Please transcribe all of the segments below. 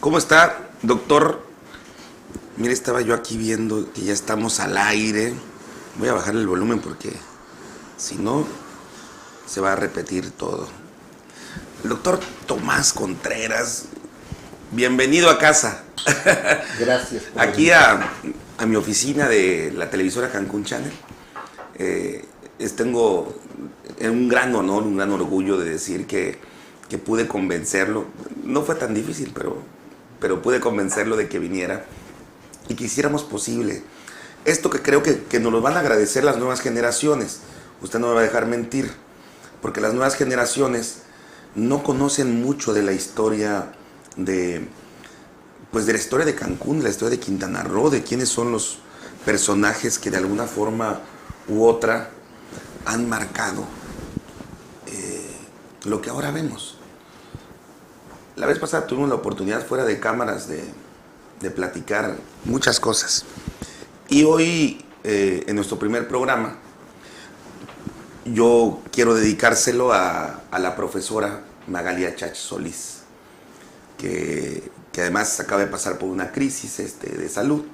¿Cómo está, doctor? Mire, estaba yo aquí viendo que ya estamos al aire. Voy a bajar el volumen porque si no, se va a repetir todo. El doctor Tomás Contreras, bienvenido a casa. Gracias. Aquí a mi oficina de la televisora Cancún Channel. Tengo un gran honor, un gran orgullo de decir que pude convencerlo. No fue tan difícil, pero pude convencerlo de que viniera y que hiciéramos posible esto que creo que nos lo van a agradecer las nuevas generaciones. Usted no me va a dejar mentir, porque las nuevas generaciones no conocen mucho de la historia de la historia de Cancún, de la historia de Quintana Roo, de quiénes son los personajes que de alguna forma u otra han marcado lo que ahora vemos. La vez pasada tuvimos la oportunidad fuera de cámaras de platicar muchas cosas. Y hoy, en nuestro primer programa, yo quiero dedicárselo a la profesora Magalia Chach Solís, que además acaba de pasar por una crisis de salud.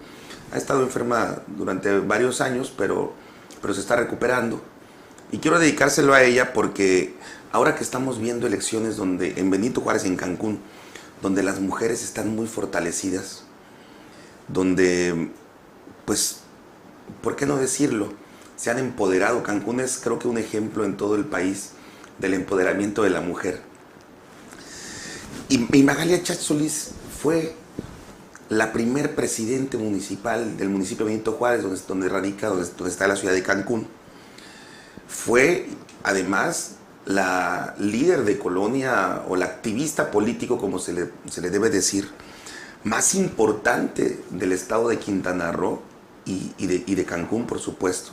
Ha estado enferma durante varios años, pero se está recuperando. Y quiero dedicárselo a ella porque ahora que estamos viendo elecciones en Benito Juárez, en Cancún, donde las mujeres están muy fortalecidas, donde, pues, ¿por qué no decirlo? Se han empoderado. Cancún es, creo que, un ejemplo en todo el país del empoderamiento de la mujer. Y Magalia Chach Solís fue la primer presidente municipal del municipio de Benito Juárez, donde está la ciudad de Cancún. Fue, además, la líder de colonia o la activista político, como se le debe decir, más importante del estado de Quintana Roo y de Cancún, por supuesto.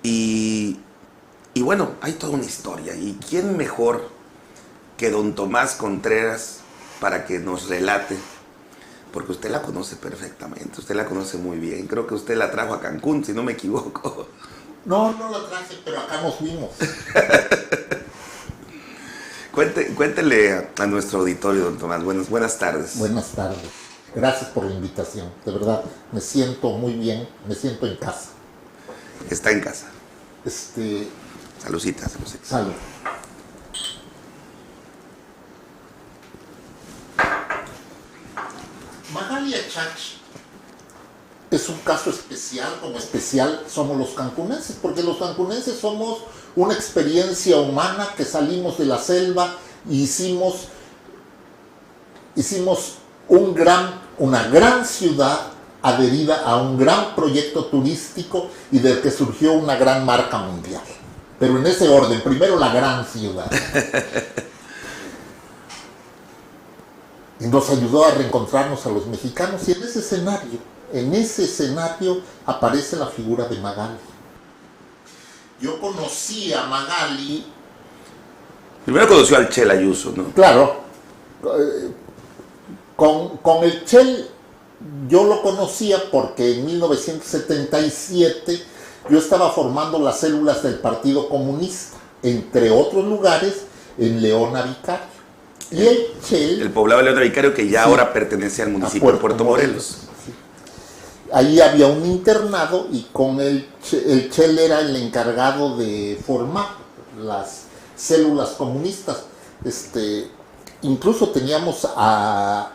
Y bueno, hay toda una historia. ¿Y quién mejor que don Tomás Contreras para que nos relate? Porque usted la conoce perfectamente, usted la conoce muy bien. Creo que usted la trajo a Cancún, si no me equivoco. No la traje, pero acá nos vimos. Cuéntele a nuestro auditorio, don Tomás. Buenas tardes. Buenas tardes. Gracias por la invitación. De verdad, me siento muy bien, me siento en casa. Está en casa. Saludcita. Salud. Magalia Chach es un caso especial, como especial somos los cancunenses, porque los cancunenses somos una experiencia humana que salimos de la selva y hicimos una gran ciudad adherida a un gran proyecto turístico y del que surgió una gran marca mundial. Pero en ese orden, primero la gran ciudad. Y nos ayudó a reencontrarnos a los mexicanos, y en ese escenario aparece la figura de Magali. Yo conocí a Magali. Primero conoció al Chel Ayuso, ¿no? Claro. Con el Chel yo lo conocía porque en 1977 yo estaba formando las células del Partido Comunista, entre otros lugares en Leona Vicario. Y el Chel... El poblado de Leona Vicario, que ya ahora pertenece al municipio de Puerto Morelos. Sí. Ahí había un internado y con el Chel era el encargado de formar las células comunistas. Incluso teníamos a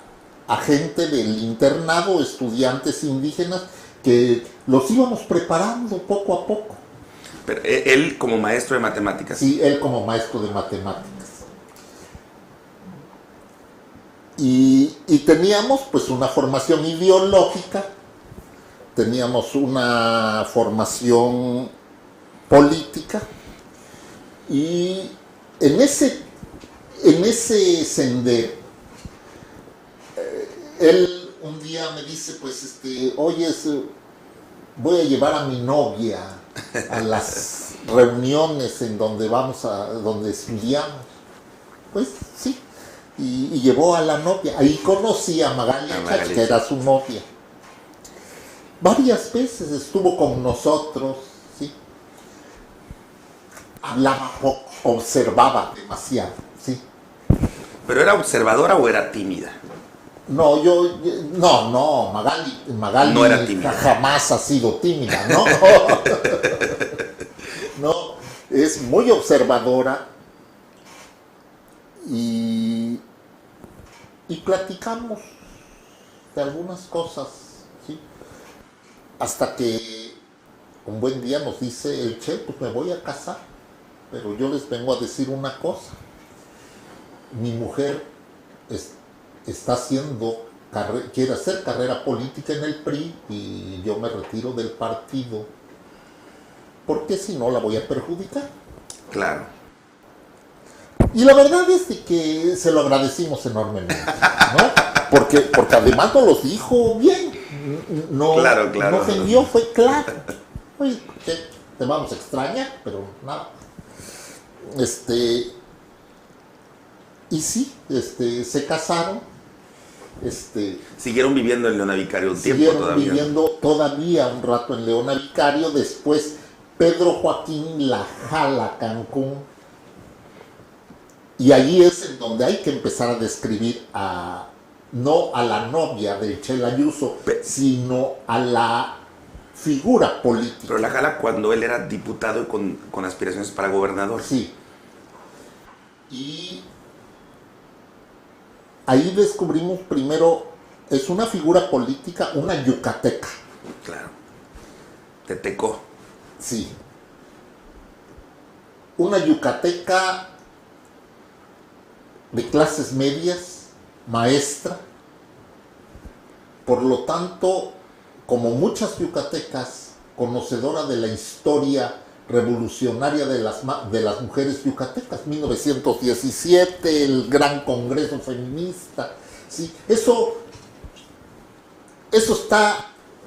gente del internado, estudiantes indígenas, que los íbamos preparando poco a poco. Pero él como maestro de matemáticas. Sí, él como maestro de matemáticas. Y teníamos pues una formación ideológica, teníamos una formación política, y en ese sendero, él un día me dice, pues, oye, voy a llevar a mi novia a las reuniones en donde donde estudiamos. Pues sí. Y llevó a la novia. Ahí conocí a Magalia Chach, que era su novia. Varias veces estuvo con nosotros, ¿sí? Hablaba poco, observaba demasiado, ¿sí? ¿Pero era observadora o era tímida? No, Magali No era tímida. jamás ha sido tímida, ¿no? No, es muy observadora y, y platicamos de algunas cosas, ¿sí? Hasta que un buen día nos dice el Che, pues me voy a casar, pero yo les vengo a decir una cosa. Mi mujer está quiere hacer carrera política en el PRI y yo me retiro del partido, porque si no la voy a perjudicar. Claro. Y la verdad es de que se lo agradecimos enormemente, ¿no? Porque además nos los dijo bien. No, Claro. no ofendió, fue claro. Oye, Che, te vamos a extrañar, pero nada. Y sí, se casaron. Siguieron viviendo en Leona Vicario un tiempo Siguieron todavía. viviendo todavía un rato en Leona Vicario. Después Pedro Joaquín la jala a Cancún. Y ahí es en donde hay que empezar a describir no a la novia del Che Layuso, sino a la figura política. Pero la jala cuando él era diputado y con aspiraciones para gobernador. Sí. Y ahí descubrimos primero, es una figura política, una yucateca. Claro. Te tecó. Sí. Una yucateca de clases medias, maestra. Por lo tanto, como muchas yucatecas, conocedora de la historia revolucionaria de las mujeres yucatecas, 1917, el gran congreso feminista, ¿sí? Eso está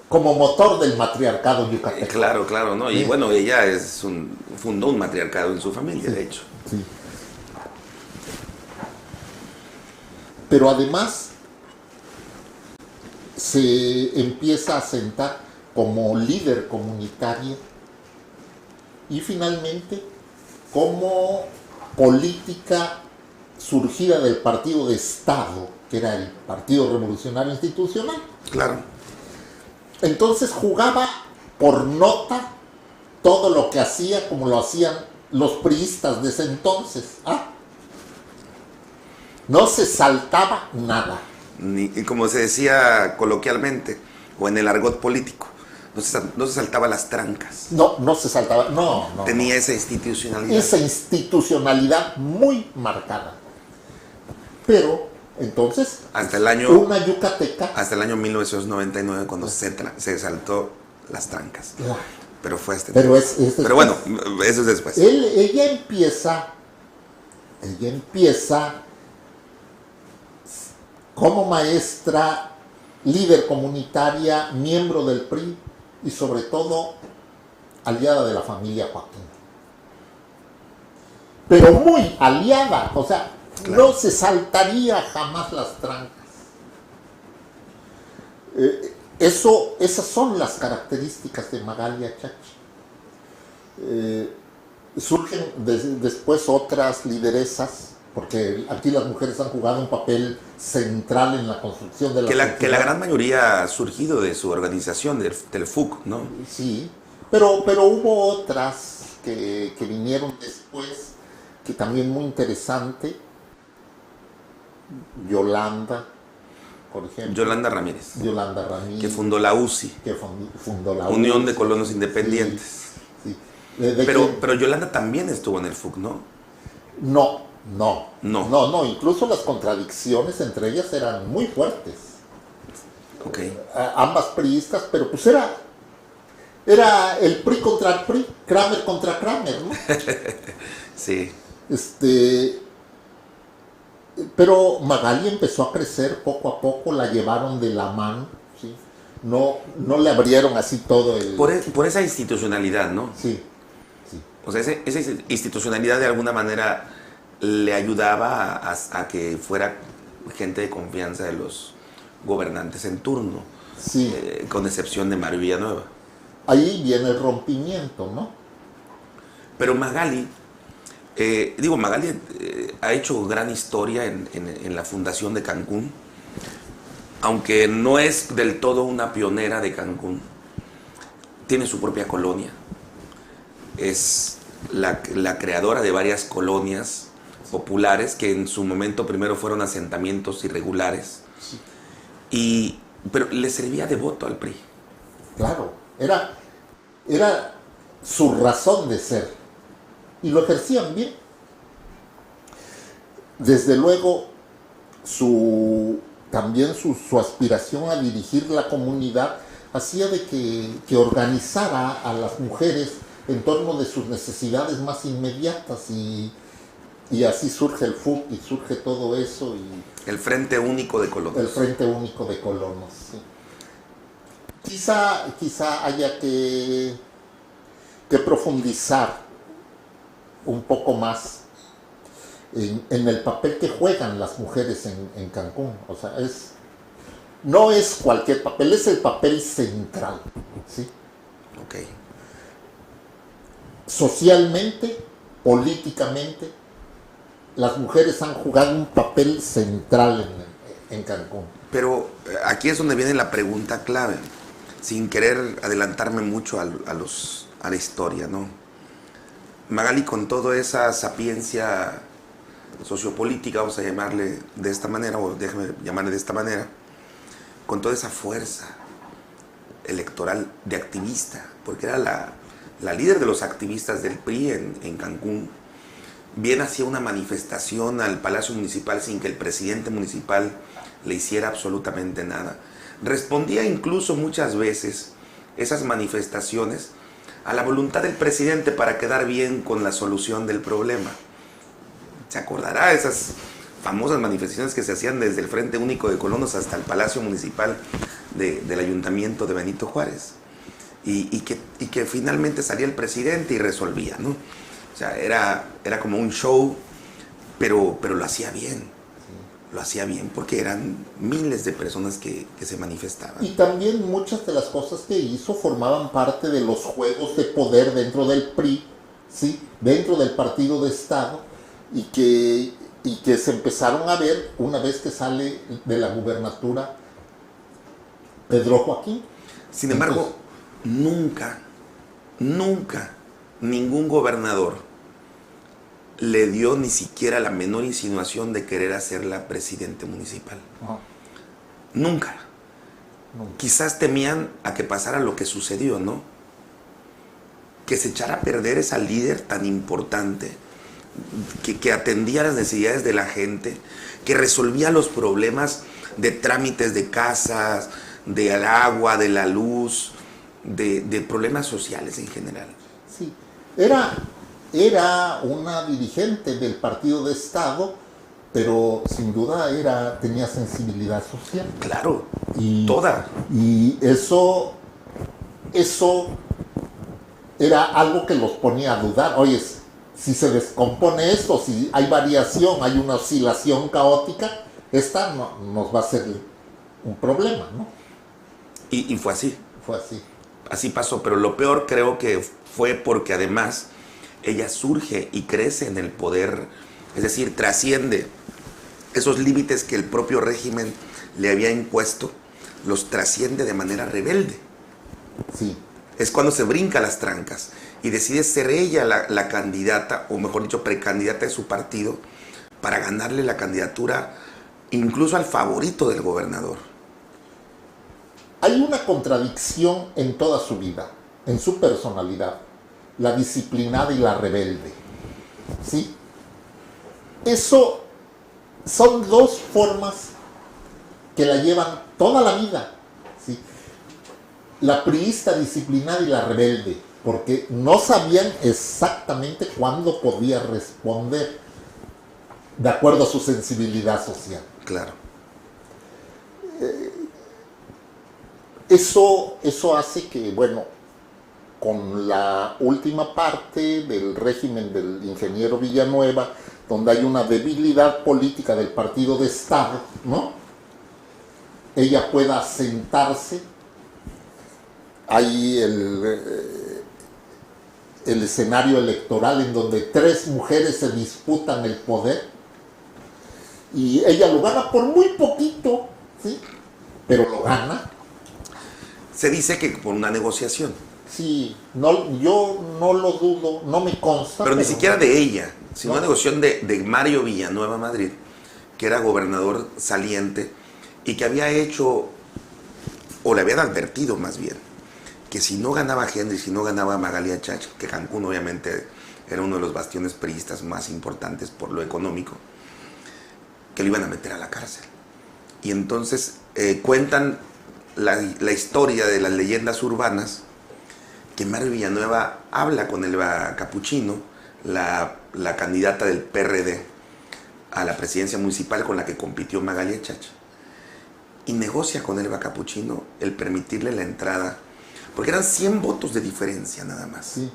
como motor del matriarcado yucateco. Claro, ¿no? Y bueno, ella fundó un matriarcado en su familia, Sí, de hecho. sí. Pero además se empieza a sentar como líder comunitaria y finalmente como política surgida del partido de Estado, que era el Partido Revolucionario Institucional. Claro. Entonces jugaba por nota todo lo que hacía como lo hacían los priistas de ese entonces. No se saltaba nada. Y como se decía coloquialmente, o en el argot político, no se saltaba las trancas. No se saltaba, no. Tenía esa institucionalidad. Esa institucionalidad muy marcada. Pero, entonces, hasta el año una yucateca. Hasta el año 1999, cuando se saltó las trancas. Pero fue Pero bueno, eso es después. Ella empieza como maestra, líder comunitaria, miembro del PRI y sobre todo aliada de la familia Joaquín. Pero muy aliada, o sea, claro. No se saltaría jamás las trancas. Esas son las características de Magalia Chachi. Surgen después otras lideresas, porque aquí las mujeres han jugado un papel central en la construcción de la que la gran mayoría ha surgido de su organización, del FUC, ¿no? Sí, pero hubo otras que vinieron después, que también muy interesante. Yolanda, por ejemplo. Yolanda Ramírez. Que fundó la UCI. Fundó la Unión UCI. de Colonos Independientes. Sí. Pero Yolanda también estuvo en el FUC, ¿no? No. Incluso las contradicciones entre ellas eran muy fuertes. Okay. Ambas priistas, pero pues era el PRI contra el PRI, Kramer contra Kramer, ¿no? Sí. Pero Magali empezó a crecer poco a poco, la llevaron de la mano, ¿sí? No le abrieron así todo el... Por esa institucionalidad, ¿no? Sí. O sea, esa institucionalidad de alguna manera le ayudaba a que fuera gente de confianza de los gobernantes en turno, sí. Con excepción de Mario Villanueva. Ahí viene el rompimiento, ¿no? Pero Magali, Magali ha hecho gran historia en la fundación de Cancún, aunque no es del todo una pionera de Cancún, tiene su propia colonia. Es la creadora de varias colonias populares que en su momento primero fueron asentamientos irregulares. Pero le servía de voto al PRI. Claro, era su razón de ser. Y lo ejercían bien. Desde luego, también su aspiración a dirigir la comunidad hacía de que organizara a las mujeres en torno de sus necesidades más inmediatas y así surge el FUC y surge todo eso. El Frente Único de Colonos. El Frente Único de Colonos, sí. Quizá haya que profundizar un poco más en el papel que juegan las mujeres en Cancún. O sea, no es cualquier papel, es el papel central, ¿sí? Ok. Socialmente, políticamente, las mujeres han jugado un papel central en Cancún. Pero aquí es donde viene la pregunta clave, sin querer adelantarme mucho a la historia, ¿no? Magali, con toda esa sapiencia sociopolítica, vamos a llamarle de esta manera, o déjame llamarle de esta manera, con toda esa fuerza electoral de activista, porque era la líder de los activistas del PRI en Cancún, bien hacía una manifestación al Palacio Municipal sin que el presidente municipal le hiciera absolutamente nada. Respondía incluso muchas veces esas manifestaciones a la voluntad del presidente para quedar bien con la solución del problema. Se acordará de esas famosas manifestaciones que se hacían desde el Frente Único de Colonos hasta el Palacio Municipal del Ayuntamiento de Benito Juárez. Y que finalmente salía el presidente y resolvía, ¿no? O sea, era como un show, pero lo hacía bien. Lo hacía bien porque eran miles de personas que se manifestaban. Y también muchas de las cosas que hizo formaban parte de los juegos de poder dentro del PRI, ¿sí? Dentro del partido de Estado, y que se empezaron a ver una vez que sale de la gubernatura Pedro Joaquín. Sin embargo, nunca ningún gobernador le dio ni siquiera la menor insinuación de querer hacerla presidente municipal. Ajá. Nunca. Quizás temían a que pasara lo que sucedió, ¿no? Que se echara a perder esa líder tan importante, que atendía las necesidades de la gente, que resolvía los problemas de trámites de casas, del agua, de la luz, de problemas sociales en general. Sí, era una dirigente del partido de Estado, pero sin duda tenía sensibilidad social. Claro, toda. Y eso era algo que los ponía a dudar. Oye, si se descompone esto, si hay variación, hay una oscilación caótica, esta nos va a ser un problema, ¿no? Y fue así. Fue así. Así pasó, pero lo peor creo que fue porque además ella surge y crece en el poder, es decir, trasciende esos límites que el propio régimen le había impuesto, los trasciende de manera rebelde. Sí. Es cuando se brinca las trancas y decide ser ella la candidata, o mejor dicho, precandidata de su partido, para ganarle la candidatura incluso al favorito del gobernador. Hay una contradicción en toda su vida, en su personalidad, la disciplinada y la rebelde. ¿Sí? Eso son dos formas que la llevan toda la vida. ¿Sí? La priista disciplinada y la rebelde, porque no sabían exactamente cuándo podía responder de acuerdo a su sensibilidad social. Claro. Eso hace que, bueno, con la última parte del régimen del ingeniero Villanueva, donde hay una debilidad política del partido de Estado, ¿no? Ella pueda sentarse. Hay el escenario electoral en donde 3 mujeres se disputan el poder y ella lo gana por muy poquito, ¿sí? pero lo gana. Se dice que por una negociación. Sí, no, yo no lo dudo, no me consta. Pero ni siquiera de ella, sino No. una negociación de Mario Villanueva Madrid, que era gobernador saliente y que había hecho, o le habían advertido más bien, que si no ganaba Henry, si no ganaba Magalia Chach, que Cancún obviamente era uno de los bastiones priistas más importantes por lo económico, que lo iban a meter a la cárcel. Y entonces cuentan la historia de las leyendas urbanas, que Mario Villanueva habla con Elba Capuchino, la candidata del PRD a la presidencia municipal con la que compitió Magalia Chach, y negocia con Elba Capuchino el permitirle la entrada, porque eran 100 votos de diferencia nada más. Sí.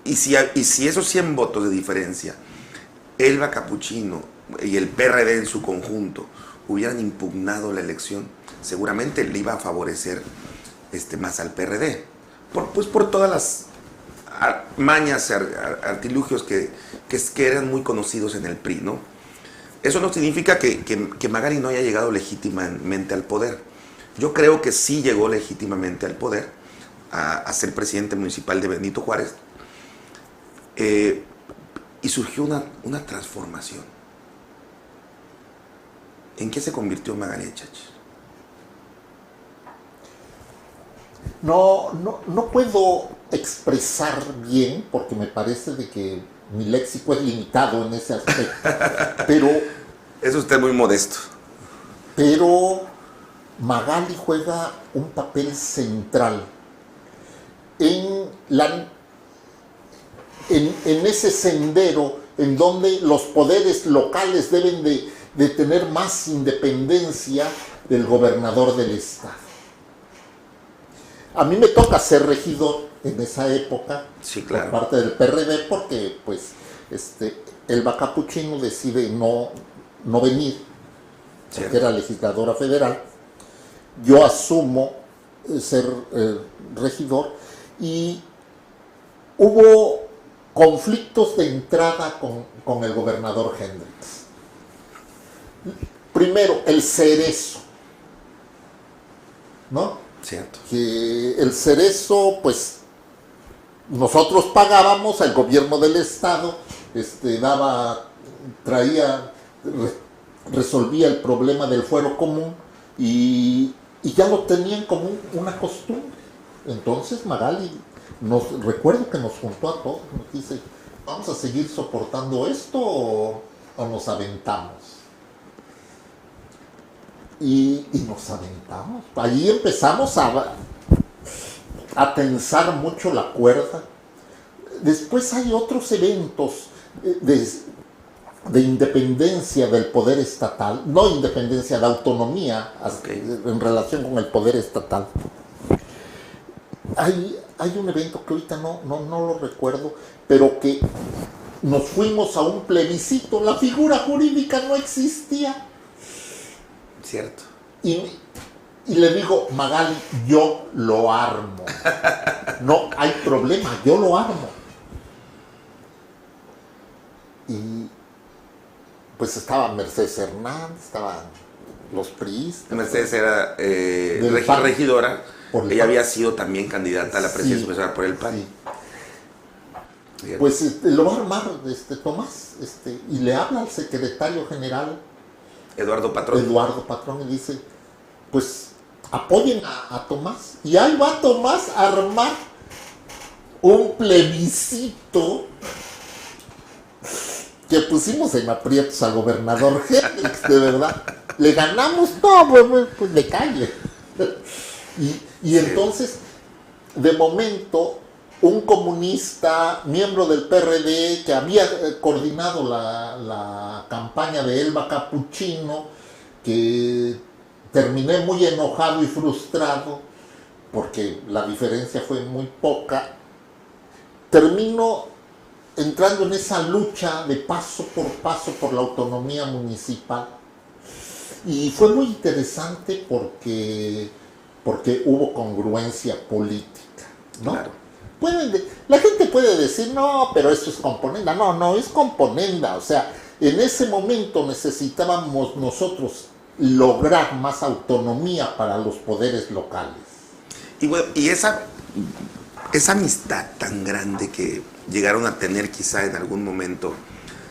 Y si esos 100 votos de diferencia, Elba Capuchino y el PRD en su conjunto hubieran impugnado la elección, seguramente le iba a favorecer más al PRD. Por todas las mañas, artilugios que eran muy conocidos en el PRI, ¿no? Eso no significa que Magali no haya llegado legítimamente al poder. Yo creo que sí llegó legítimamente al poder, a ser presidente municipal de Benito Juárez, y surgió una transformación. ¿En qué se convirtió Magalia Chach? No puedo expresar bien, porque me parece de que mi léxico es limitado en ese aspecto, Es usted muy modesto. pero Magali juega un papel central en ese sendero en donde los poderes locales deben de tener más independencia del gobernador del estado. A mí me toca ser regidor en esa época, Sí, claro. por parte del PRD, porque pues Elba Capuchino decide no venir, porque Cierto. era legisladora federal. Yo asumo ser regidor y hubo conflictos de entrada con el gobernador Hendrix. Primero, el cerezo, ¿no? Cierto. Que el cerezo, pues, nosotros pagábamos, el gobierno del estado resolvía el problema del fuero común y ya lo tenían como una costumbre. Entonces Magali, recuerdo que nos juntó a todos, nos dice, ¿vamos a seguir soportando esto o nos aventamos? Y nos aventamos. Allí empezamos a tensar mucho la cuerda. Después hay otros eventos de independencia del poder estatal, no independencia, de autonomía en relación con el poder estatal. Hay un evento que ahorita no lo recuerdo, pero que nos fuimos a un plebiscito, la figura jurídica no existía. Cierto. Y le digo, Magali, yo lo armo. No hay problema, yo lo armo. Y pues estaba Mercedes Hernández, estaban los priistas. Mercedes era PAN. regidora. Por el Ella PAN. había sido también candidata a la presidencia municipal por el PAN. Sí. Cierto. Pues lo va a armar Tomás, y le habla al secretario general Eduardo Patrón. Eduardo Patrón y dice, pues apoyen a Tomás. Y ahí va Tomás a armar un plebiscito que pusimos en aprietos al gobernador Hendrix, de verdad. ¿Le ganamos? No, pues me calle. Y entonces, de momento, un comunista, miembro del PRD, que había coordinado la campaña de Elba Capuchino, que terminé muy enojado y frustrado, porque la diferencia fue muy poca, termino entrando en esa lucha de paso por la autonomía municipal. Y fue muy interesante porque hubo congruencia política, ¿no? Claro. La gente puede decir, no, pero eso es componenda. No es componenda. O sea, en ese momento necesitábamos nosotros lograr más autonomía para los poderes locales. Y bueno, esa amistad tan grande que llegaron a tener quizá en algún momento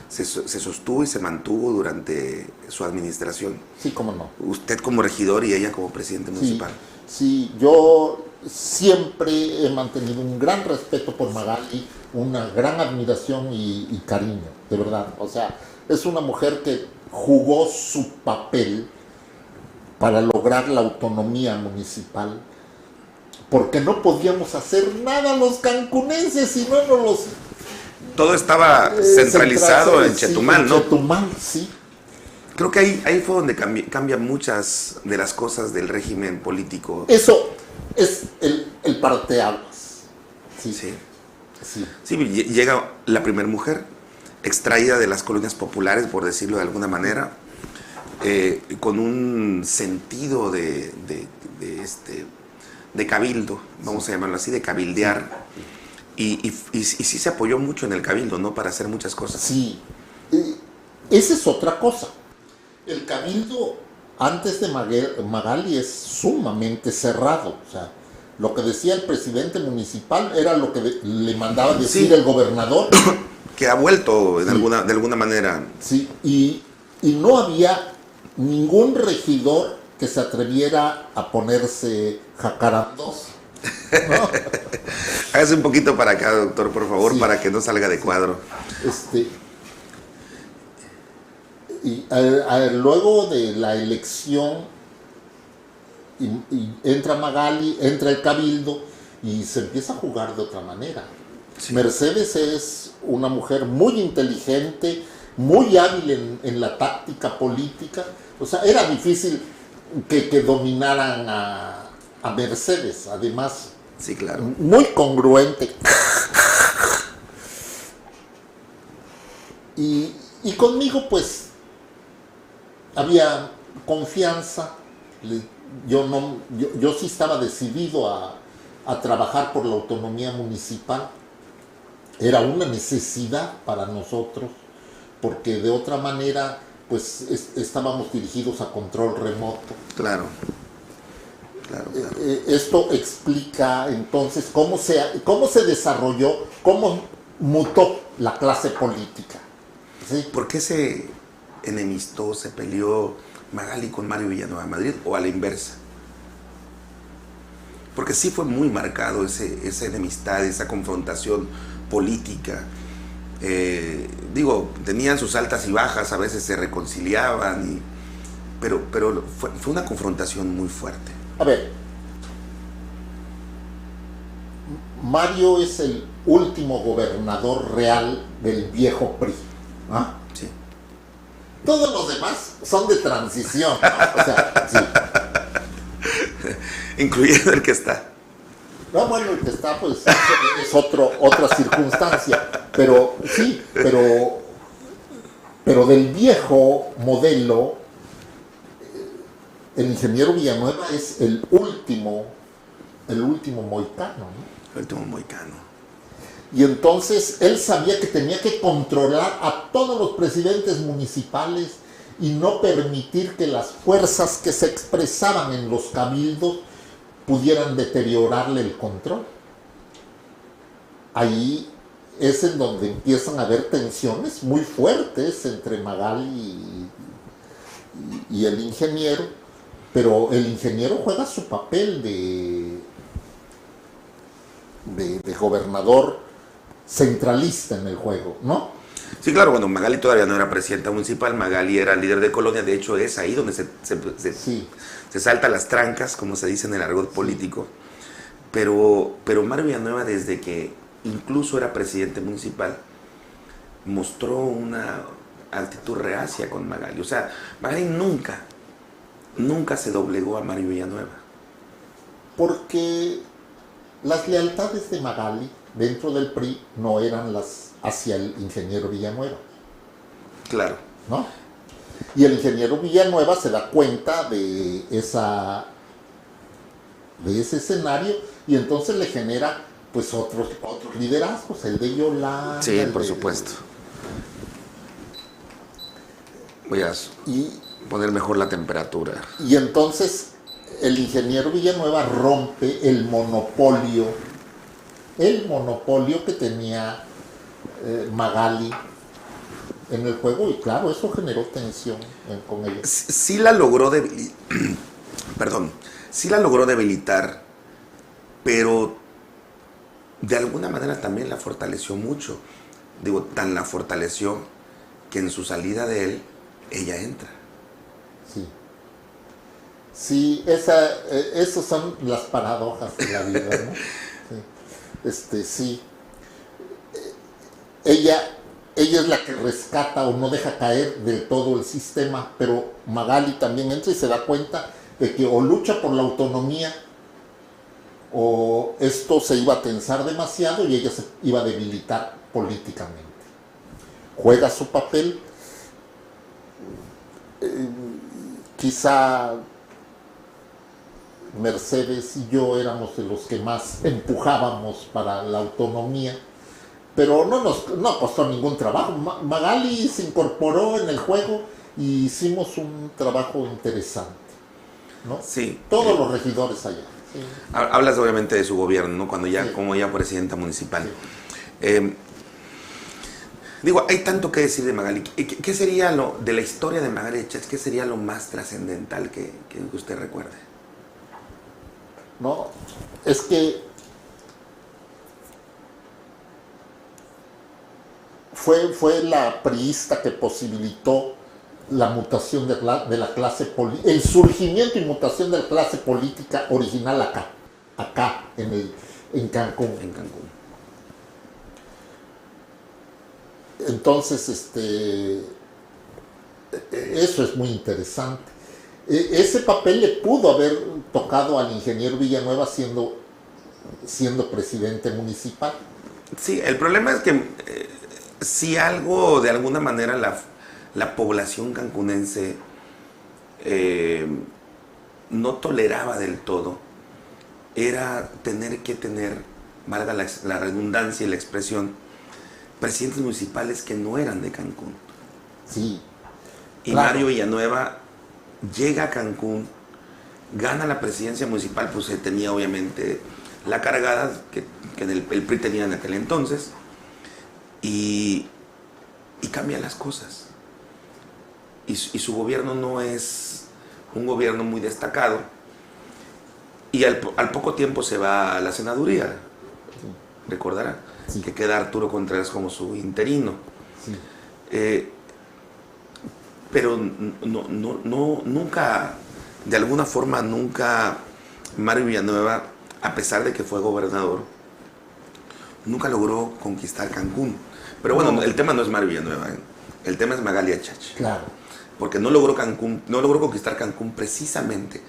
se sostuvo y se mantuvo durante su administración. Sí, cómo no. Usted como regidor y ella como presidente municipal. Sí, yo siempre he mantenido un gran respeto por Magali, una gran admiración y cariño, de verdad. O sea, es una mujer que jugó su papel para lograr la autonomía municipal, porque no podíamos hacer nada los cancunenses si no nos los... Todo estaba centralizado en sí, Chetumal, ¿no? En Chetumal, sí. Creo que ahí fue donde cambian muchas de las cosas del régimen político. Eso es el parteaguas. Sí. Sí. Sí. Sí, llega la primera mujer extraída de las colonias populares, por decirlo de alguna manera, con un sentido de cabildo, vamos a llamarlo así, de cabildear. Y sí se apoyó mucho en el cabildo, ¿no? Para hacer muchas cosas. Sí. Esa es otra cosa. El cabildo antes de Magali es sumamente cerrado. O sea, lo que decía el presidente municipal era lo que le mandaba decir Sí. el gobernador. Que ha vuelto Sí. de alguna manera. Sí, y no había ningún regidor que se atreviera a ponerse jacarandoso, ¿no? Hágase un poquito para acá, doctor, por favor, Sí. para que no salga de cuadro. Y luego de la elección y entra Magali, entra el cabildo y se empieza a jugar de otra manera. Sí. Mercedes es una mujer muy inteligente, muy hábil en la táctica política. O sea, era difícil que dominaran a Mercedes, además Sí, claro. muy congruente. Y conmigo pues había confianza. Yo sí estaba decidido a trabajar por la autonomía municipal. Era una necesidad para nosotros, porque de otra manera pues estábamos dirigidos a control remoto. Claro. Claro. Esto explica entonces cómo se desarrolló, cómo mutó la clase política. ¿Sí? ¿Por qué se enemistó, se peleó Magali con Mario Villanueva Madrid o a la inversa? Porque sí fue muy marcado esa enemistad, esa confrontación política. Tenían sus altas y bajas, a veces se reconciliaban, pero fue una confrontación muy fuerte. A ver, Mario es el último gobernador real del viejo PRI. ¿Ah? Sí. Todos los demás son de transición, ¿no? O sea, sí. Incluyendo el que está. No, bueno, el que está pues es otra circunstancia, pero sí, pero del viejo modelo, el ingeniero Villanueva es el último moicano, ¿no? El último moicano. Y entonces él sabía que tenía que controlar a todos los presidentes municipales y no permitir que las fuerzas que se expresaban en los cabildos pudieran deteriorarle el control. Ahí es en donde empiezan a haber tensiones muy fuertes entre Magali y el ingeniero, pero el ingeniero juega su papel de gobernador centralista en el juego, ¿no? Sí, claro, bueno, Magali todavía no era presidenta municipal, Magali era líder de colonia, de hecho es ahí donde se salta las trancas, como se dice en el argot político, pero Mario Villanueva, desde que incluso era presidente municipal, mostró una actitud reacia con Magali. O sea, Magali nunca se doblegó a Mario Villanueva. Porque las lealtades de Magali dentro del PRI no eran las hacia el ingeniero Villanueva. Claro. ¿No? Y el ingeniero Villanueva se da cuenta de ese escenario y entonces le genera pues otros liderazgos, el de Yolanda. Sí, por supuesto. Y poner mejor la temperatura. Y entonces el ingeniero Villanueva rompe el monopolio que tenía Magali en el juego, y claro, eso generó tensión con ella. Sí la logró perdón, sí la logró debilitar, pero de alguna manera también la fortaleció mucho. Digo, tan la fortaleció que en su salida de él, ella entra. Sí. Sí, esas son las paradojas de la vida, ¿no? Sí. Sí. Ella es la que rescata o no deja caer del todo el sistema, pero Magali también entra y se da cuenta de que o lucha por la autonomía o esto se iba a tensar demasiado y ella se iba a debilitar políticamente. Juega su papel, quizá Mercedes y yo éramos de los que más empujábamos para la autonomía, pero no costó ningún trabajo. Magali se incorporó en el juego y hicimos un trabajo interesante, ¿no? Sí. Todos los regidores allá. Sí. Hablas obviamente de su gobierno, ¿no? Cuando ya, Sí. como ya presidenta municipal. Sí. Digo, hay tanto que decir de Magali. ¿Qué sería de la historia de Magali Chach? ¿Qué sería lo más trascendental que usted recuerde? No, es que fue la priista que posibilitó la mutación de la clase política, el surgimiento y mutación de la clase política original acá en Cancún. En Cancún. Entonces, eso es muy interesante. Ese papel le pudo haber tocado al ingeniero Villanueva siendo presidente municipal. Sí, el problema es que si algo, de alguna manera, la población cancunense no toleraba del todo, era tener, valga la redundancia y la expresión, presidentes municipales que no eran de Cancún. Sí. Y Claro. Mario Villanueva llega a Cancún, gana la presidencia municipal, pues tenía obviamente la cargada que el PRI tenía en aquel entonces, y cambia las cosas. Y su gobierno no es un gobierno muy destacado, y al poco tiempo se va a la senaduría, recordará, Sí. que queda Arturo Contreras como su interino. Sí. Pero nunca, de alguna forma, Mario Villanueva, a pesar de que fue gobernador, nunca logró conquistar Cancún. Pero bueno, No. El tema no es Mario Villanueva, el tema es Magali Chach. Claro. Porque no logró conquistar Cancún precisamente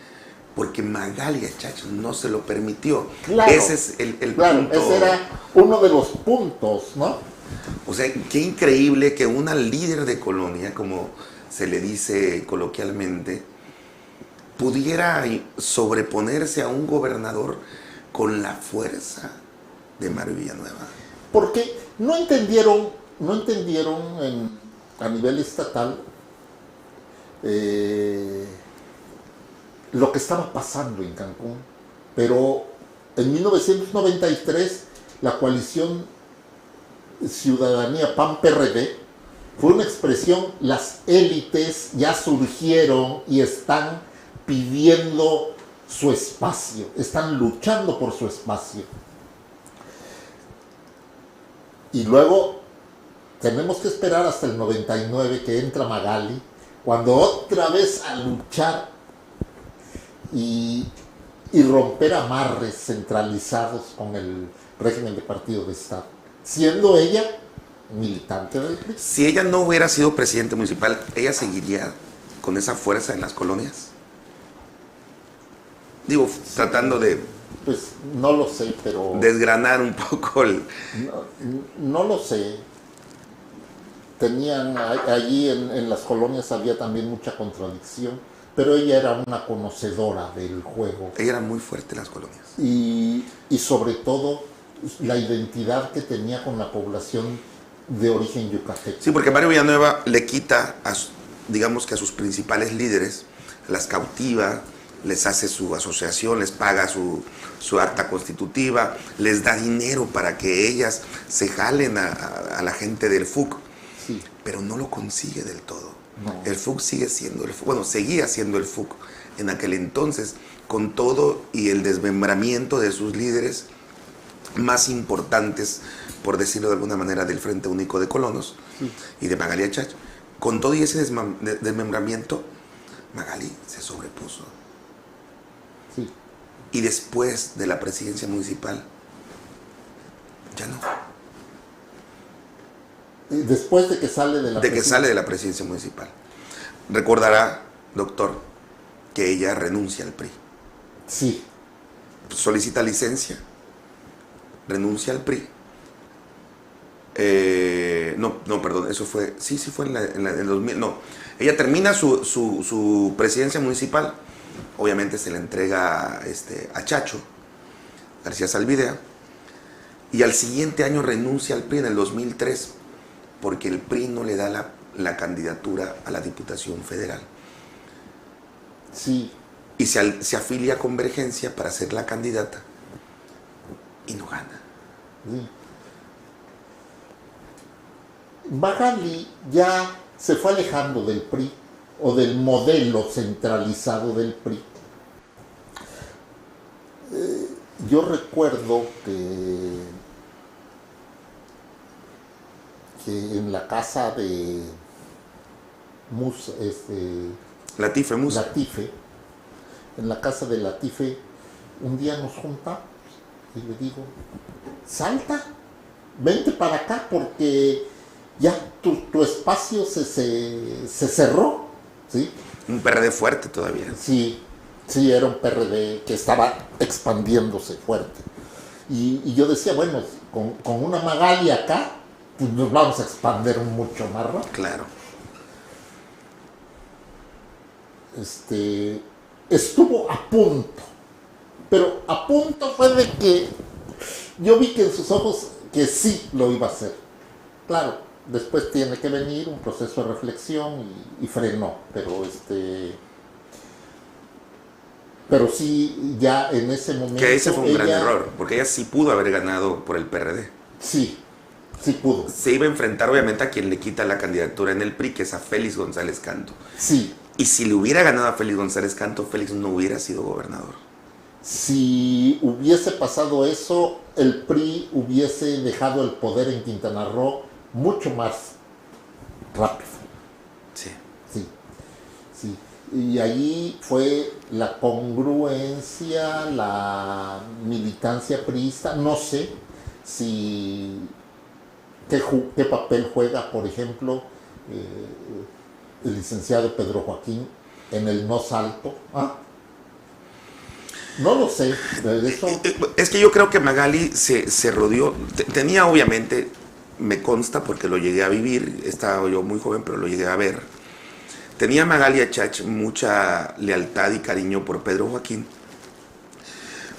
porque Magali Chach no se lo permitió. Claro. Ese es el Claro, punto. ese era uno de los puntos, ¿no? O sea, qué increíble que una líder de colonia, como se le dice coloquialmente, pudiera sobreponerse a un gobernador con la fuerza de Mario Villanueva. Porque no entendieron a nivel estatal lo que estaba pasando en Cancún. Pero en 1993 la coalición Ciudadanía PAN-PRD fue una expresión, las élites ya surgieron y están pidiendo su espacio, están luchando por su espacio. Y luego tenemos que esperar hasta el 99 que entra Magali, cuando otra vez a luchar y romper amarres centralizados con el régimen de partido de Estado, siendo ella militante del PRI. Si ella no hubiera sido presidente municipal, ¿ella seguiría con esa fuerza en las colonias? Digo, tratando de Pues no lo sé, pero desgranar un poco no lo sé. Tenían allí en las colonias había también mucha contradicción, pero ella era una conocedora del juego Ella era muy fuerte en las colonias. y sobre todo la identidad que tenía con la población de origen yucateco. Sí, porque Mario Villanueva le quita digamos que a sus principales líderes, las cautiva, les hace su asociación, les paga su acta constitutiva, les da dinero para que ellas se jalen a la gente del FUC, Sí. pero no lo consigue del todo. No. El FUC sigue siendo el FUC, bueno, seguía siendo el FUC en aquel entonces, con todo y el desmembramiento de sus líderes más importantes, por decirlo de alguna manera, del Frente Único de Colonos y de Magalia Chach. Con todo y ese desmembramiento, Magali se sobrepuso. Sí. Y después de la presidencia municipal, ya no. Después de que sale de la De que sale de la presidencia municipal. Recordará, doctor, que ella renuncia al PRI. Sí. Solicita licencia, renuncia al PRI. Perdón, eso fue, sí fue en el 2000, no. Ella termina su presidencia municipal, obviamente se le entrega a Chacho García Salvidea, y al siguiente año renuncia al PRI en el 2003, porque el PRI no le da la candidatura a la Diputación Federal. Sí. Y se afilia a Convergencia para ser la candidata, y no gana. Sí. Magali ya se fue alejando del PRI o del modelo centralizado del PRI. Yo recuerdo que en la casa de Latife Musa. Latife, en la casa de Latife, un día nos juntamos y le digo, salta, vente para acá porque ya tu espacio se cerró, ¿sí? Un PRD fuerte todavía. Sí, era un PRD que estaba expandiéndose fuerte. Y yo decía, bueno, con una Magali acá, pues nos vamos a expandir mucho más rápido. Claro. Estuvo a punto, pero a punto fue de que yo vi que en sus ojos que sí lo iba a hacer. Claro, después tiene que venir un proceso de reflexión y frenó, pero sí, ya en ese momento... Que ese fue un gran error, porque ella sí pudo haber ganado por el PRD. Sí pudo. Se iba a enfrentar obviamente a quien le quita la candidatura en el PRI, que es a Félix González Canto. Sí. Y si le hubiera ganado a Félix González Canto, Félix no hubiera sido gobernador. Si hubiese pasado eso, el PRI hubiese dejado el poder en Quintana Roo mucho más rápido. Sí. Sí. Y allí fue la congruencia, la militancia priista, no sé si qué papel juega, por ejemplo, el licenciado Pedro Joaquín en el no salto. No lo sé. Eso... Es que yo creo que Magali se rodeó, tenía obviamente, me consta porque lo llegué a vivir, estaba yo muy joven, pero lo llegué a ver. Tenía Magali Chach mucha lealtad y cariño por Pedro Joaquín,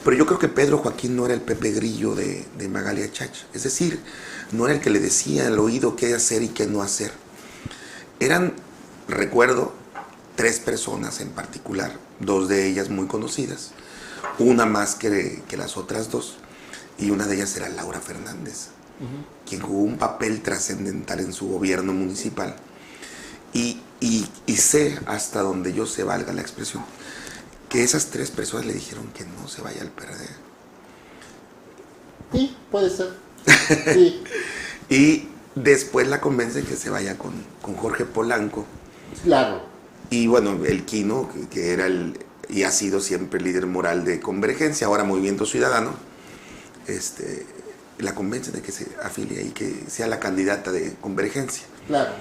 pero yo creo que Pedro Joaquín no era el Pepe Grillo de Magali Chach, es decir, no era el que le decía al oído qué hacer y qué no hacer. Eran, recuerdo, 3 personas en particular, 2 de ellas muy conocidas, una más que las otras 2, y una de ellas era Laura Fernández, quien jugó un papel trascendental en su gobierno municipal. Y sé, hasta donde yo sé, valga la expresión, que esas 3 personas le dijeron que no se vaya al PRD. Sí, puede ser. Sí. Y después la convence que se vaya con Jorge Polanco. Claro. Y bueno, el Quino, que era y ha sido siempre el líder moral de Convergencia, ahora Movimiento Ciudadano, la convence de que se afilie y que sea la candidata de Convergencia. Claro.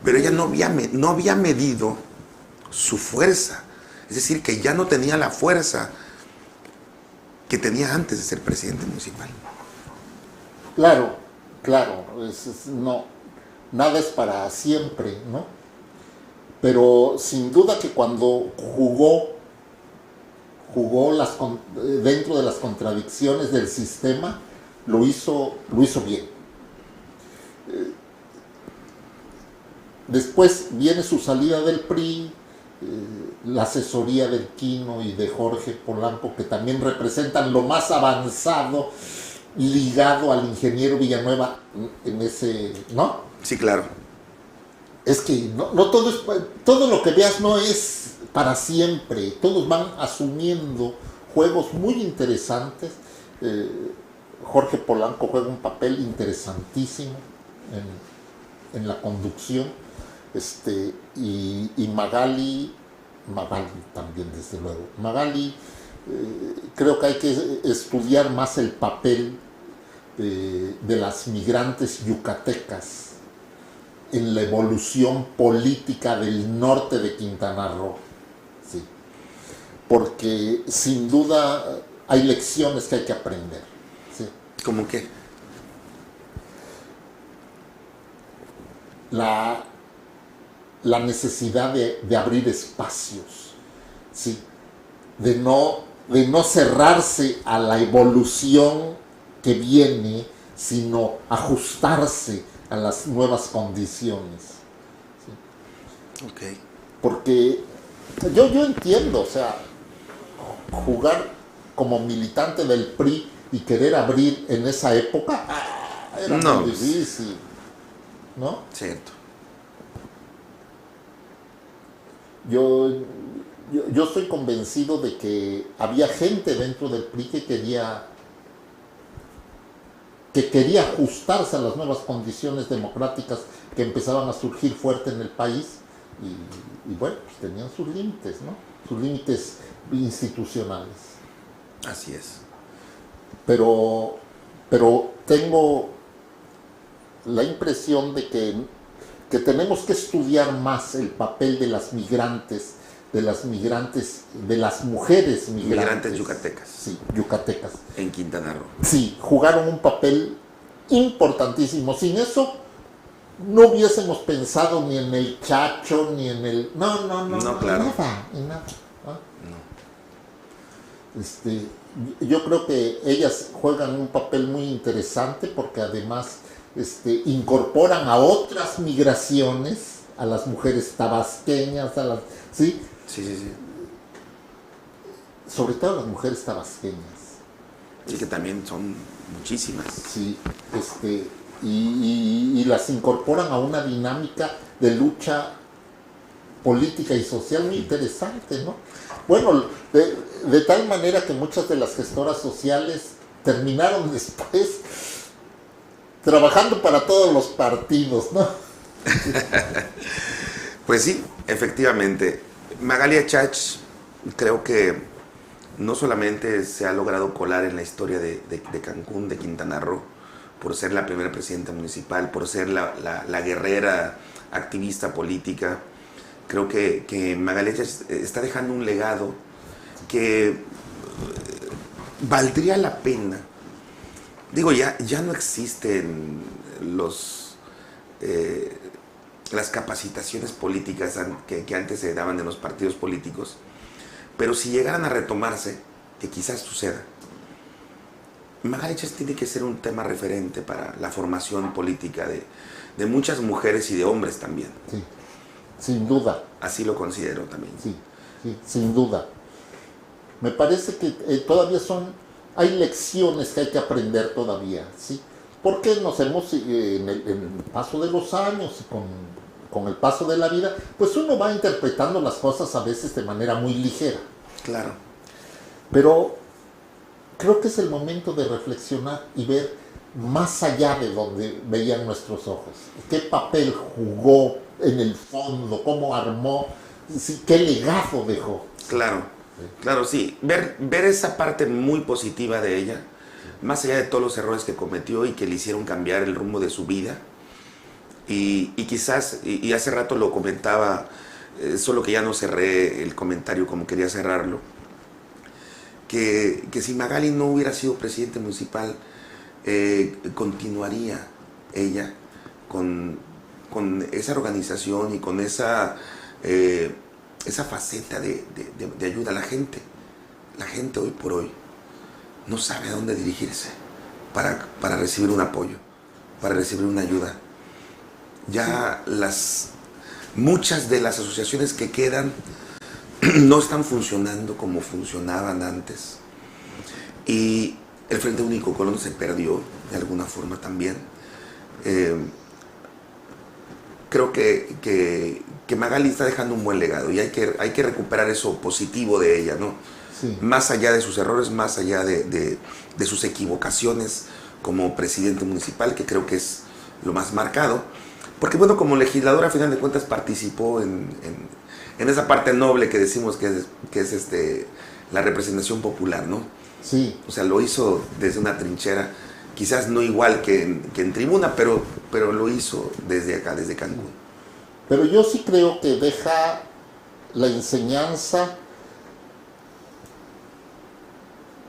Pero ella no había medido su fuerza. Es decir, que ya no tenía la fuerza que tenía antes de ser presidente municipal. Claro. No, nada es para siempre, ¿no? Pero sin duda que cuando jugó dentro de las contradicciones del sistema, lo hizo bien. Después viene su salida del PRI, la asesoría del Quino y de Jorge Polanco, que también representan lo más avanzado ligado al ingeniero Villanueva en ese, ¿no? Sí, claro. Es que no todo es, todo lo que veas no es para siempre, todos van asumiendo juegos muy interesantes. Jorge Polanco juega un papel interesantísimo en la conducción, y Magali también, desde luego. Magali, creo que hay que estudiar más el papel de las migrantes yucatecas en la evolución política del norte de Quintana Roo. Sí. Porque sin duda hay lecciones que hay que aprender. ¿Sí? ¿Cómo qué? La necesidad de abrir espacios, ¿sí? de no cerrarse a la evolución que viene, sino ajustarse a las nuevas condiciones. ¿Sí? Ok. Porque yo entiendo, o sea, jugar como militante del PRI y querer abrir en esa época, era muy difícil, ¿no? Cierto. Yo estoy convencido de que había gente dentro del PRI que quería ajustarse a las nuevas condiciones democráticas que empezaban a surgir fuerte en el país, y bueno, pues tenían sus límites, ¿no? Sus límites institucionales. Así es. Pero tengo la impresión de que tenemos que estudiar más el papel de las migrantes, de las mujeres migrantes yucatecas. Sí, yucatecas. En Quintana Roo. Sí, jugaron un papel importantísimo. Sin eso no hubiésemos pensado ni en el Chacho, ni en el... No, claro. nada. Yo creo que ellas juegan un papel muy interesante porque además incorporan a otras migraciones, a las mujeres tabasqueñas, ¿sí? Sí. Sobre todo a las mujeres tabasqueñas. Sí, que también son muchísimas. Sí, y las incorporan a una dinámica de lucha política y social muy interesante, ¿no? Bueno, de tal manera que muchas de las gestoras sociales terminaron después trabajando para todos los partidos, ¿no? Pues sí, efectivamente. Magalia Chach, creo que no solamente se ha logrado colar en la historia de Cancún, de Quintana Roo, por ser la primera presidenta municipal, por ser la guerrera activista política. Creo que Magalia Chach está dejando un legado que valdría la pena. Digo, ya no existen las capacitaciones políticas que antes se daban en los partidos políticos, pero si llegaran a retomarse, que quizás suceda, Magalia Chach tiene que ser un tema referente para la formación política de muchas mujeres y de hombres también. Sí, sin duda. Así lo considero también. Sí, sin duda. Me parece que todavía hay lecciones que hay que aprender todavía, ¿sí? Porque en el paso de los años y con el paso de la vida, pues uno va interpretando las cosas a veces de manera muy ligera. Claro. Pero creo que es el momento de reflexionar y ver más allá de donde veían nuestros ojos. ¿Qué papel jugó en el fondo? ¿Cómo armó? Sí, ¿qué legado dejó? Claro, sí. Ver esa parte muy positiva de ella, más allá de todos los errores que cometió y que le hicieron cambiar el rumbo de su vida. Y quizás, y hace rato lo comentaba, solo que ya no cerré el comentario como quería cerrarlo, que si Magali no hubiera sido presidente municipal, continuaría ella con esa organización y con esa faceta de ayuda a la gente. La gente hoy por hoy no sabe a dónde dirigirse para recibir un apoyo, para recibir una ayuda. Ya muchas de las asociaciones que quedan no están funcionando como funcionaban antes. Y el Frente Único Colón se perdió de alguna forma también. Creo que Magali está dejando un buen legado y hay que recuperar eso positivo de ella, ¿no? Sí. Más allá de sus errores, más allá de sus equivocaciones como presidente municipal, que creo que es lo más marcado. Porque bueno, como legisladora a final de cuentas participó en esa parte noble que decimos que es la representación popular, ¿no? Sí. O sea, lo hizo desde una trinchera, quizás no igual que en tribuna, pero lo hizo desde acá, desde Cancún. Pero yo sí creo que deja la enseñanza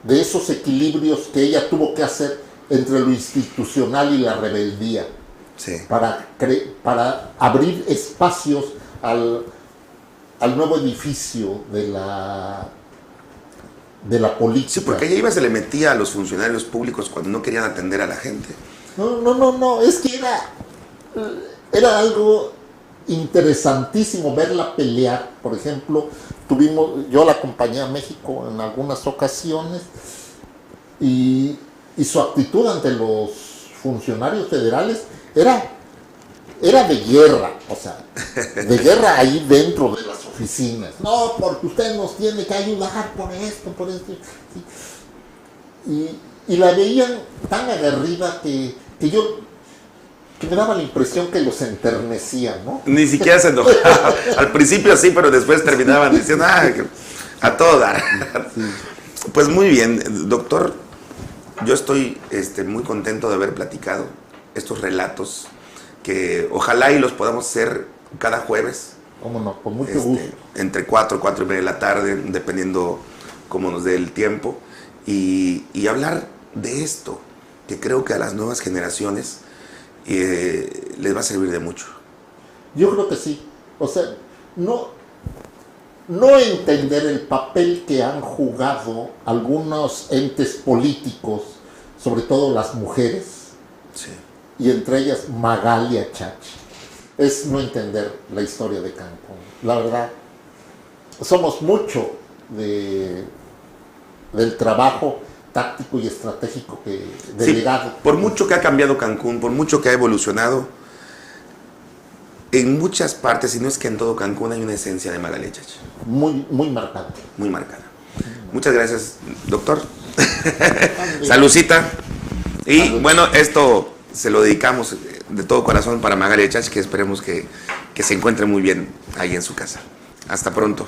de esos equilibrios que ella tuvo que hacer entre lo institucional y la rebeldía. Sí. Para abrir espacios al nuevo edificio de la política. Sí, porque ella se le metía a los funcionarios públicos cuando no querían atender a la gente. No, es que era algo interesantísimo verla pelear. Por ejemplo, yo la acompañé a México en algunas ocasiones y su actitud ante los funcionarios federales era de guerra, o sea, de guerra ahí dentro de las oficinas. No, porque usted nos tiene que ayudar por esto. Y la veían tan aguerrida que me daba la impresión que los enternecía, ¿no? Ni siquiera se enojaba. Al principio sí, pero después terminaban diciendo, a todo dar. Sí. Pues muy bien, doctor, yo estoy muy contento de haber platicado estos relatos, que ojalá y los podamos hacer cada jueves. ¿Cómo no? Con mucho gusto. Entre 4 y media de la tarde, dependiendo cómo nos dé el tiempo, y hablar de esto, que creo que a las nuevas generaciones les va a servir de mucho. Yo creo que sí. O sea, no entender el papel que han jugado algunos entes políticos, sobre todo las mujeres, sí, y entre ellas Magali Chach, es no entender la historia de Cancún. La verdad, somos mucho del trabajo táctico y estratégico delegado. Sí, por mucho que ha cambiado Cancún, por mucho que ha evolucionado, en muchas partes, y no es que en todo Cancún, hay una esencia de Magali Chach. Muy, muy marcada. Muy marcada. Muchas gracias, doctor. Salucita. Y salud. Bueno, esto se lo dedicamos de todo corazón para Magali Chach, que esperemos que se encuentre muy bien ahí en su casa. Hasta pronto.